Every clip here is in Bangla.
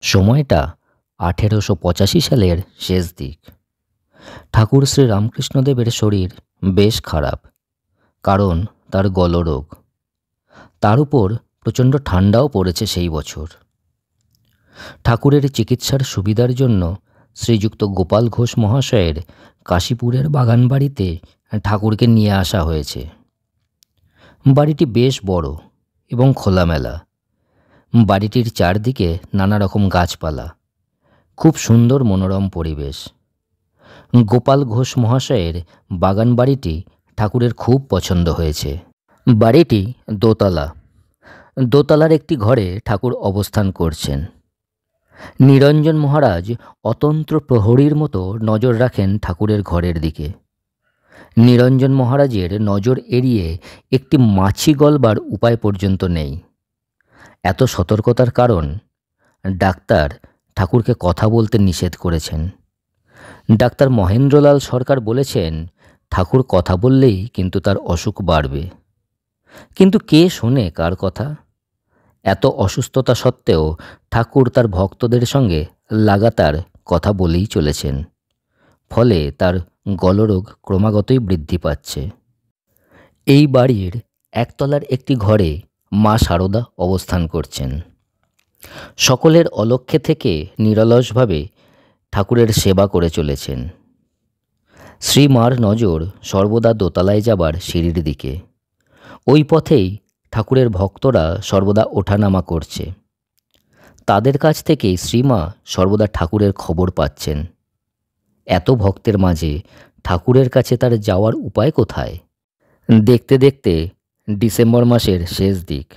সময়টা 1885 সালের শেষ দিক। ঠাকুর শ্রী রামকৃষ্ণদেবের শরীর বেশ খারাপ, কারণ তার গলরোগ। তার উপর প্রচণ্ড ঠান্ডাও পড়েছে সেই বছর। ঠাকুরের চিকিৎসার সুবিধার জন্য শ্রীযুক্ত গোপাল ঘোষ মহাশয়ের কাশীপুরের বাগানবাড়িতে ঠাকুরকে নিয়ে আসা হয়েছে। বাড়িটি বেশ বড় এবং খোলামেলা। বাড়িটির চারদিকে নানা রকম গাছপালা, খুব সুন্দর মনোরম পরিবেশ। গোপাল ঘোষ মহাশয়ের বাগান বাড়িটি ঠাকুরের খুব পছন্দ হয়েছে। বাড়িটি দোতলা। দোতলার একটি ঘরে ঠাকুর অবস্থান করছেন। নিরঞ্জন মহারাজ অতন্ত্র প্রহরীর মতো নজর রাখেন ঠাকুরের ঘরের দিকে। নিরঞ্জন মহারাজের নজর এড়িয়ে একটি মাছি গলবার উপায় পর্যন্ত নেই। এত সতর্কতার কারণ, ডাক্তার ঠাকুরকে কথা বলতে নিষেধ করেছেন। ডাক্তার মহেন্দ্রলাল সরকার বলেছেন, ঠাকুর কথা বললেই কিন্তু তার অসুখ বাড়বে। কিন্তু কে শোনে কার কথা? এত অসুস্থতা সত্ত্বেও ঠাকুর তার ভক্তদের সঙ্গে লাগাতার কথা বলেই চলেছেন। ফলে তার গলরোগ ক্রমাগতই বৃদ্ধি পাচ্ছে। এই বাড়ির একতলার একটি ঘরে মা শারদা অবস্থান করছেন। সকলের অলক্ষ্যে থেকে নিরলসভাবে ঠাকুরের সেবা করে চলেছেন। শ্রীমার নজর সর্বদা দোতলায় যাবার সিঁড়ির দিকে। ওই পথেই ঠাকুরের ভক্তরা সর্বদা ওঠানামা করছে। তাদের কাছ থেকেই শ্রীমা সর্বদা ঠাকুরের খবর পাচ্ছেন। এত ভক্তের মাঝে ঠাকুরের কাছে তার যাওয়ার উপায় কোথায়? দেখতে দেখতে ডিসেম্বর মাসের শেষ দিক।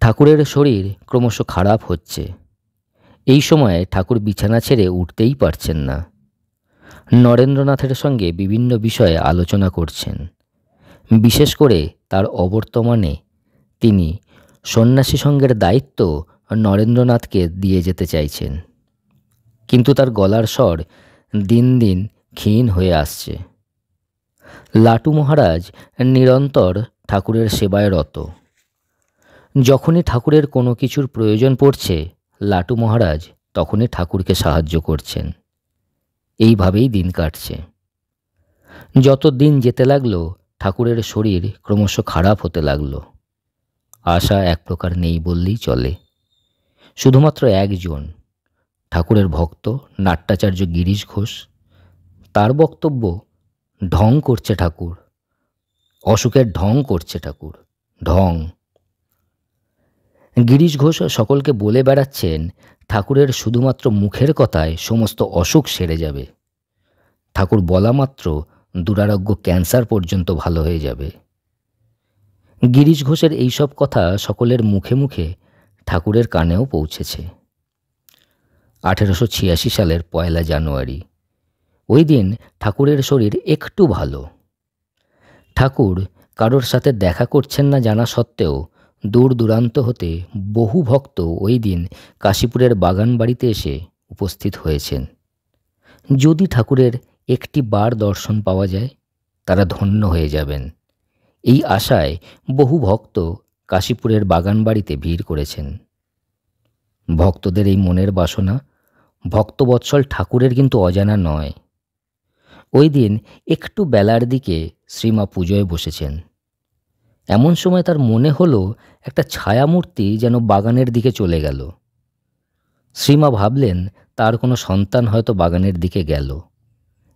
ঠাকুরের শরীর ক্রমশ খারাপ হচ্ছে। এই সময়ে ঠাকুর বিছানা ছেড়ে উঠতেই পারছেন না। নরেন্দ্রনাথের সঙ্গে বিভিন্ন বিষয়ে আলোচনা করছেন। বিশেষ করে তার অবর্তমানে তিনি সন্ন্যাসী সঙ্গের দায়িত্ব নরেন্দ্রনাথকে দিয়ে যেতে চাইছেন। কিন্তু তার গলার স্বর দিন দিন ক্ষীণ হয়ে আসছে। লাটু মহারাজ নিরন্তর ঠাকুরের সেবায় রত। যখনই ঠাকুরের কোনো কিছুর প্রয়োজন পড়ছে, লাটু মহারাজ তখনই ঠাকুরকে সাহায্য করছেন। এইভাবেই দিন কাটছে। যত দিন যেতে লাগলো, ঠাকুরের শরীর ক্রমশ খারাপ হতে লাগলো। আশা এক প্রকার নেই বললেই চলে। শুধুমাত্র একজন, ঠাকুরের ভক্ত নাট্যাচার্য গিরিশ ঘোষ। তার বক্তব্য, ঢং করছে ঠাকুর, অসুখের ঢং করছে ঠাকুর, ঢং। গিরিশ ঘোষ সকলকে বলে বেড়াচ্ছেন, ঠাকুরের শুধুমাত্র মুখের কথায় সমস্ত অসুখ সেরে যাবে। ঠাকুর বলা মাত্র দুরারোগ্য ক্যান্সার পর্যন্ত ভালো হয়ে যাবে। গিরিশ ঘোষের এইসব কথা সকলের মুখে মুখে ঠাকুরের কানেও পৌঁছেছে। 1886 সালের 1 জানুয়ারি। ওই দিন ঠাকুরের শরীর একটু ভালো। ঠাকুর কারোর সাথে দেখা করছেন না জানা সত্ত্বেও দূর দূরান্ত হতে বহু ভক্ত ওই দিন কাশীপুরের বাগান বাড়িতে এসে উপস্থিত হয়েছেন। যদি ঠাকুরের একটি বার দর্শন পাওয়া যায়, তারা ধন্য হয়ে যাবেন। এই আশায় বহু ভক্ত কাশীপুরের বাগান বাড়িতে ভিড় করেছেন। ভক্তদের এই মনের বাসনা ভক্তবৎসল ঠাকুরের কিন্তু অজানা নয়। ওই দিন একটু বেলার দিকে শ্রীমা পুজোয় বসেছেন। এমন সময় তার মনে হলো একটা ছায়ামূর্তি যেন বাগানের দিকে চলে গেল। শ্রীমা ভাবলেন তার কোনো সন্তান হয়তো বাগানের দিকে গেল।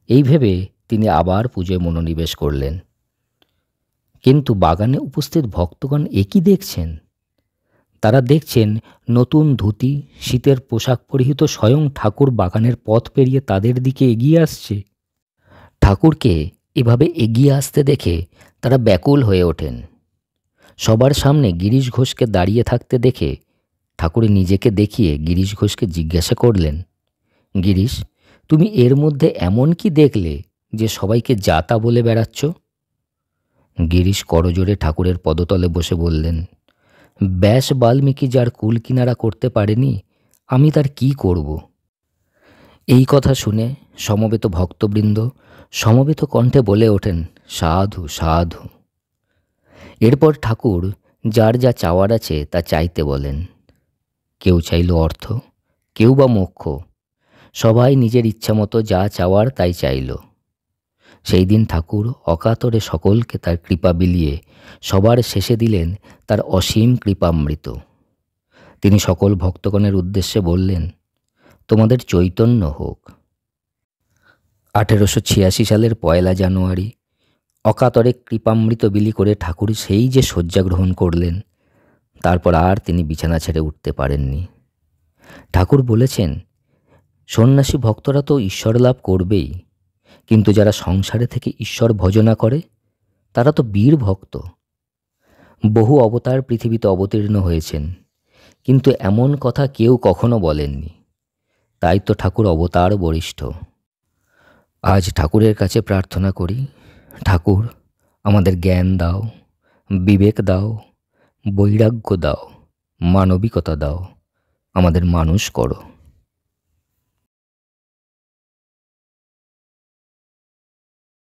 এই ভেবে তিনি আবার পুজোয় মনোনিবেশ করলেন। কিন্তু বাগানে উপস্থিত ভক্তগণ একই দেখছেন। তারা দেখছেন নতুন ধুতি, শীতের পোশাক পরিহিত স্বয়ং ঠাকুর বাগানের পথ পেরিয়ে তাদের দিকে এগিয়ে আসছে। ঠাকুরকে এভাবে এগিয়ে আসতে দেখে তারা ব্যাকুল হয়ে ওঠেন। সবার সামনে গিরিশ ঘোষকে দাঁড়িয়ে থাকতে দেখে ঠাকুর নিজেকে দেখিয়ে গিরিশ ঘোষকে জিজ্ঞাসা করলেন, গিরিশ, তুমি এর মধ্যে এমন কি দেখলে যে সবাইকে যাতা বলে বেড়াচ্ছ? গিরিশ করজোড়ে ঠাকুরের পদতলে বসে বললেন, ব্যাস বাল্মীকি যার কুল কিনারা করতে পারেনি, আমি তার কি করব? এই কথা শুনে সমবেত ভক্তবৃন্দ সমবেত কণ্ঠে বলে ওঠেন, সাধু সাধু। এরপর ঠাকুর যার যা চাওয়ার আছে তা চাইতে বলেন। কেউ চাইল অর্থ, কেউ বা মোক্ষ, সবাই নিজের ইচ্ছামতো যা চাওয়ার তাই চাইল। সেই দিন ঠাকুর অকাতরে সকলকে তার কৃপা বিলিয়ে সবার শেষে দিলেন তার অসীম কৃপামৃত। তিনি সকল ভক্তগণের উদ্দেশ্যে বললেন, তোমাদের চৈতন্য হোক। 1886 সালের 1 জানুয়ারি অকাতরে কৃপামৃত বিলি করে ঠাকুর সেই যে শয্যা গ্রহণ করলেন, তারপর আর তিনি বিছানা ছেড়ে উঠতে পারেননি। ঠাকুর বলেছেন, সন্ন্যাসী ভক্তরা তো ঈশ্বর লাভ করবেই, কিন্তু যারা সংসারে থেকে ঈশ্বর ভজনা করে তারা তো বীর ভক্ত। বহু অবতার পৃথিবীতে অবতীর্ণ হয়েছেন, কিন্তু এমন কথা কেউ কখনো বলেননি। তাই তো ঠাকুর অবতার বরিষ্ঠ। আজ ঠাকুরের কাছে প্রার্থনা করি, ঠাকুর আমাদের জ্ঞান দাও, বিবেক দাও, বৈরাগ্য দাও, মানবিকতা দাও, আমাদের মানুষ করো।